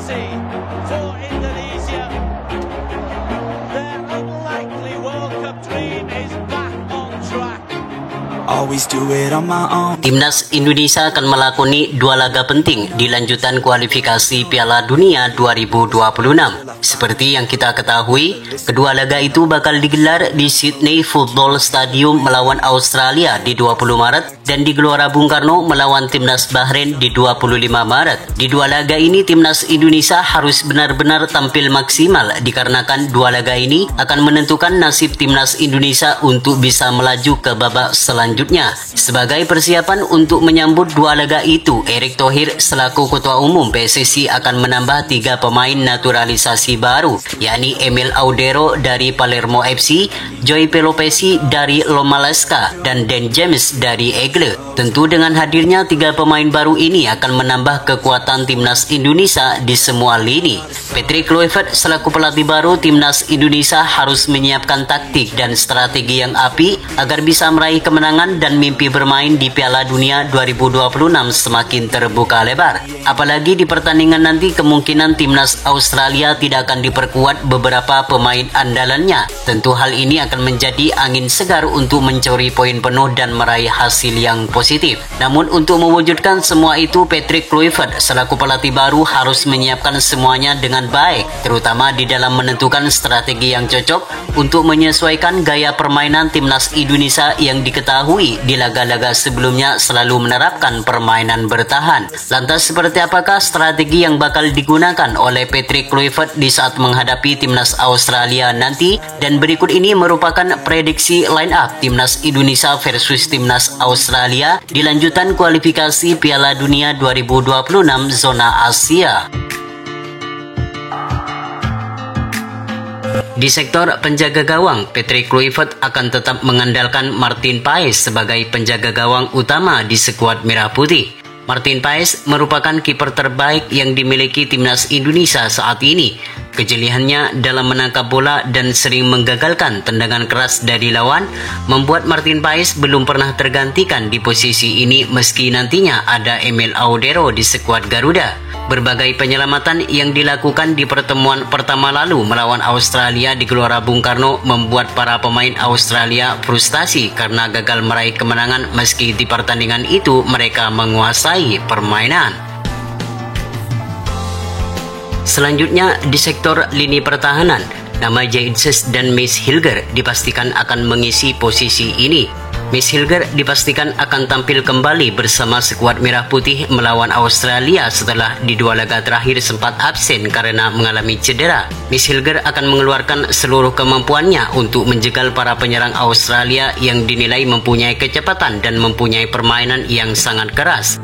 legacy for Indonesia. Their unlikely World Cup dream is back on track. Always do it on my own. Timnas Indonesia akan melakoni 2 laga penting di lanjutan kualifikasi Piala Dunia 2026. Seperti yang kita ketahui, kedua laga itu bakal digelar di Sydney Football Stadium melawan Australia di 20 Maret dan di Gelora Bung Karno melawan Timnas Bahrain di 25 Maret. Di 2 laga ini Timnas Indonesia harus benar-benar tampil maksimal dikarenakan 2 laga ini akan menentukan nasib Timnas Indonesia untuk bisa melaju ke babak selanjutnya. Sebagai persiapan untuk menyambut 2 laga itu, Erick Thohir selaku Ketua Umum PSSI akan menambah 3 pemain naturalisasi baru, yakni Emil Audero dari Palermo FC, Joy Pelopesi dari Lomalaska, dan Dan James dari Egle. Tentu dengan hadirnya 3 pemain baru ini akan menambah kekuatan Timnas Indonesia di semua lini. Patrick Kluivert selaku pelatih baru Timnas Indonesia harus menyiapkan taktik dan strategi yang apik agar bisa meraih kemenangan dan mimpi bermain di Piala Dunia 2026 semakin terbuka lebar. Apalagi di pertandingan nanti kemungkinan Timnas Australia tidak akan diperkuat beberapa pemain andalannya. Tentu hal ini akan menjadi angin segar untuk mencuri poin penuh dan meraih hasil yang positif. Namun untuk mewujudkan semua itu, Patrick Kluivert selaku pelatih baru harus menyiapkan semuanya dengan baik, terutama di dalam menentukan strategi yang cocok untuk menyesuaikan gaya permainan Timnas Indonesia yang diketahui di laga-laga sebelumnya selalu menerapkan permainan bertahan. Lantas seperti apakah strategi yang bakal digunakan oleh Patrick Kluivert di saat menghadapi Timnas Australia nanti? Dan berikut ini merupakan prediksi line up Timnas Indonesia versus Timnas Australia di lanjutan kualifikasi Piala Dunia 2026 zona Asia. Di sektor penjaga gawang, Patrick Kluivert akan tetap mengandalkan Martin Paes sebagai penjaga gawang utama di skuad Merah Putih. Martin Paes merupakan kiper terbaik yang dimiliki Timnas Indonesia saat ini. Kejeliannya dalam menangkap bola dan sering menggagalkan tendangan keras dari lawan membuat Martin Paes belum pernah tergantikan di posisi ini meski nantinya ada Emil Audero di skuad Garuda. Berbagai penyelamatan yang dilakukan di pertemuan pertama lalu melawan Australia di Gelora Bung Karno membuat para pemain Australia frustasi karena gagal meraih kemenangan meski di pertandingan itu mereka menguasai permainan. Selanjutnya di sektor lini pertahanan, nama Jaitzes dan Max Hilger dipastikan akan mengisi posisi ini. Max Hilger dipastikan akan tampil kembali bersama skuad Merah Putih melawan Australia setelah di 2 laga terakhir sempat absen karena mengalami cedera. Max Hilger akan mengeluarkan seluruh kemampuannya untuk menjegal para penyerang Australia yang dinilai mempunyai kecepatan dan mempunyai permainan yang sangat keras.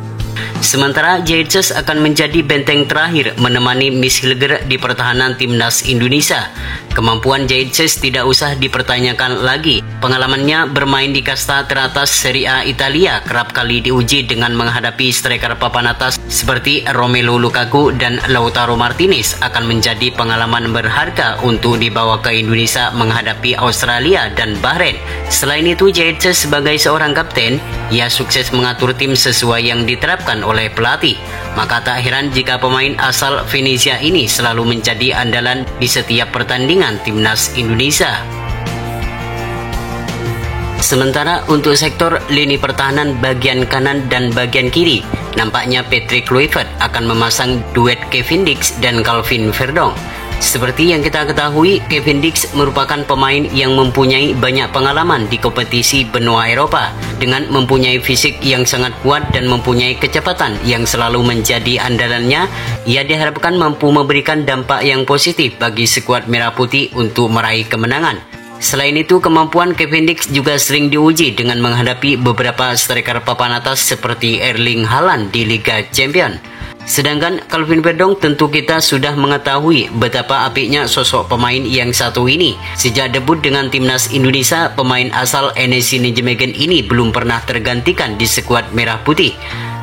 Sementara Jaitzes akan menjadi benteng terakhir menemani Max Hilger di pertahanan Timnas Indonesia. Kemampuan Jaitzes tidak usah dipertanyakan lagi. Pengalamannya bermain di kasta teratas Serie A Italia kerap kali diuji dengan menghadapi striker papan atas seperti Romelu Lukaku dan Lautaro Martinez akan menjadi pengalaman berharga untuk dibawa ke Indonesia menghadapi Australia dan Bahrain. Selain itu, Jaitzes sebagai seorang kapten, ia sukses mengatur tim sesuai yang diterapkan oleh pelatih. Maka tak heran jika pemain asal Venesia ini selalu menjadi andalan di setiap pertandingan Timnas Indonesia. Sementara untuk sektor lini pertahanan bagian kanan dan bagian kiri, nampaknya Patrick Kluivert akan memasang duet Kevin Dix dan Calvin Verdong. Seperti yang kita ketahui, Kevin Dix merupakan pemain yang mempunyai banyak pengalaman di kompetisi benua Eropa. Dengan mempunyai fisik yang sangat kuat dan mempunyai kecepatan yang selalu menjadi andalannya, ia diharapkan mampu memberikan dampak yang positif bagi skuad Merah Putih untuk meraih kemenangan. Selain itu, kemampuan Kevin Dix juga sering diuji dengan menghadapi beberapa striker papan atas seperti Erling Haaland di Liga Champions. Sedangkan Calvin Verdong tentu kita sudah mengetahui betapa apiknya sosok pemain yang satu ini. Sejak debut dengan Timnas Indonesia, pemain asal NEC Nijmegen ini belum pernah tergantikan di skuad Merah Putih.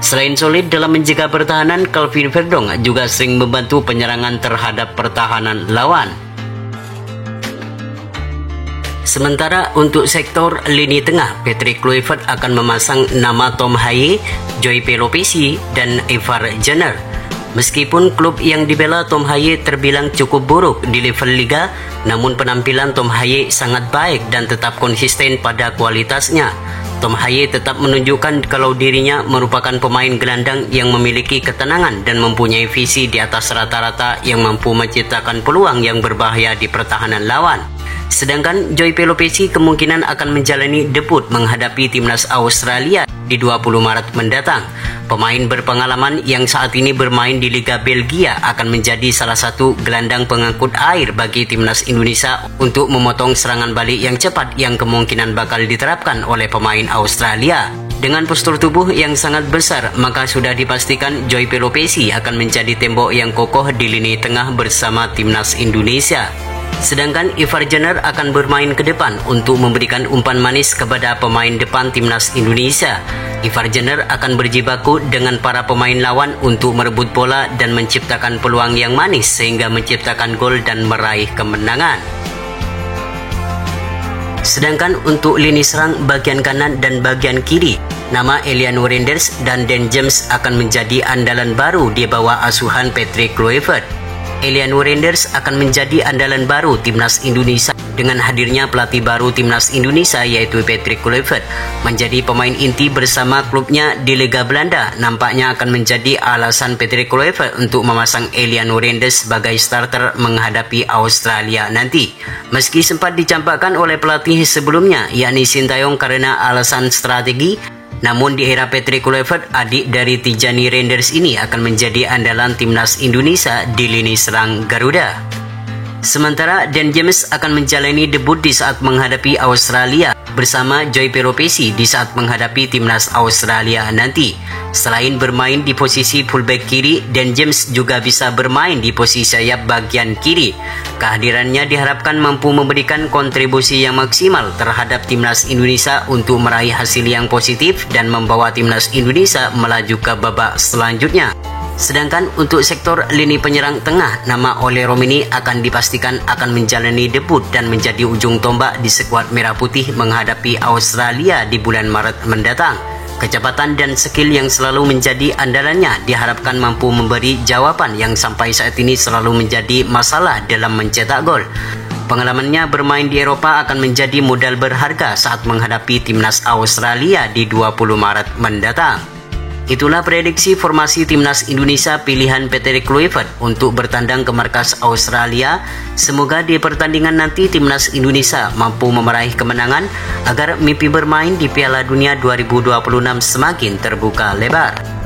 Selain solid dalam menjaga pertahanan, Calvin Verdong juga sering membantu penyerangan terhadap pertahanan lawan. Sementara untuk sektor lini tengah, Patrick Kluivert akan memasang nama Tom Haye, Joy Pelopesi, dan Ivar Jenner. Meskipun klub yang dibela Tom Haye terbilang cukup buruk di level liga, namun penampilan Tom Haye sangat baik dan tetap konsisten pada kualitasnya. Tom Haye tetap menunjukkan kalau dirinya merupakan pemain gelandang yang memiliki ketenangan dan mempunyai visi di atas rata-rata yang mampu menciptakan peluang yang berbahaya di pertahanan lawan. Sedangkan Joy Pelopessi kemungkinan akan menjalani debut menghadapi timnas Australia di 20 Maret mendatang. Pemain berpengalaman yang saat ini bermain di Liga Belgia akan menjadi salah satu gelandang pengangkut air bagi timnas Indonesia untuk memotong serangan balik yang cepat yang kemungkinan bakal diterapkan oleh pemain Australia. Dengan postur tubuh yang sangat besar, maka sudah dipastikan Joy Pelopessi akan menjadi tembok yang kokoh di lini tengah bersama timnas Indonesia. Sedangkan Ivar Jenner akan bermain ke depan untuk memberikan umpan manis kepada pemain depan timnas Indonesia. Ivar Jenner akan berjibaku dengan para pemain lawan untuk merebut bola dan menciptakan peluang yang manis sehingga menciptakan gol dan meraih kemenangan. Sedangkan untuk lini serang bagian kanan dan bagian kiri, nama Eliano Reinders dan Dan James akan menjadi andalan baru di bawah asuhan Patrick Kluivert. Eliano Reinders akan menjadi andalan baru timnas Indonesia dengan hadirnya pelatih baru timnas Indonesia yaitu Patrick Kluivert menjadi pemain inti bersama klubnya di Liga Belanda. Nampaknya akan menjadi alasan Patrick Kluivert untuk memasang Eliano Reinders sebagai starter menghadapi Australia nanti. Meski sempat dicampakkan oleh pelatih sebelumnya yakni Sintayong karena alasan strategi, namun di era Patrick Kluivert, adik dari Tijani Reinders ini akan menjadi andalan timnas Indonesia di lini serang Garuda. Sementara Dan James akan menjalani debut di saat menghadapi Australia bersama Joy Pelopessi di saat menghadapi timnas Australia nanti. Selain bermain di posisi fullback kiri, Dan James juga bisa bermain di posisi sayap bagian kiri. Kehadirannya diharapkan mampu memberikan kontribusi yang maksimal terhadap timnas Indonesia untuk meraih hasil yang positif dan membawa timnas Indonesia melaju ke babak selanjutnya. Sedangkan untuk sektor lini penyerang tengah, nama Ole Romini akan dipastikan akan menjalani debut dan menjadi ujung tombak di skuad Merah Putih menghadapi Australia di bulan Maret mendatang. Kecepatan dan skill yang selalu menjadi andalannya diharapkan mampu memberi jawaban yang sampai saat ini selalu menjadi masalah dalam mencetak gol. Pengalamannya bermain di Eropa akan menjadi modal berharga saat menghadapi timnas Australia di 20 Maret mendatang. Itulah prediksi formasi timnas Indonesia pilihan Patrick Kluivert untuk bertandang ke markas Australia. Semoga di pertandingan nanti timnas Indonesia mampu meraih kemenangan agar mimpi bermain di Piala Dunia 2026 semakin terbuka lebar.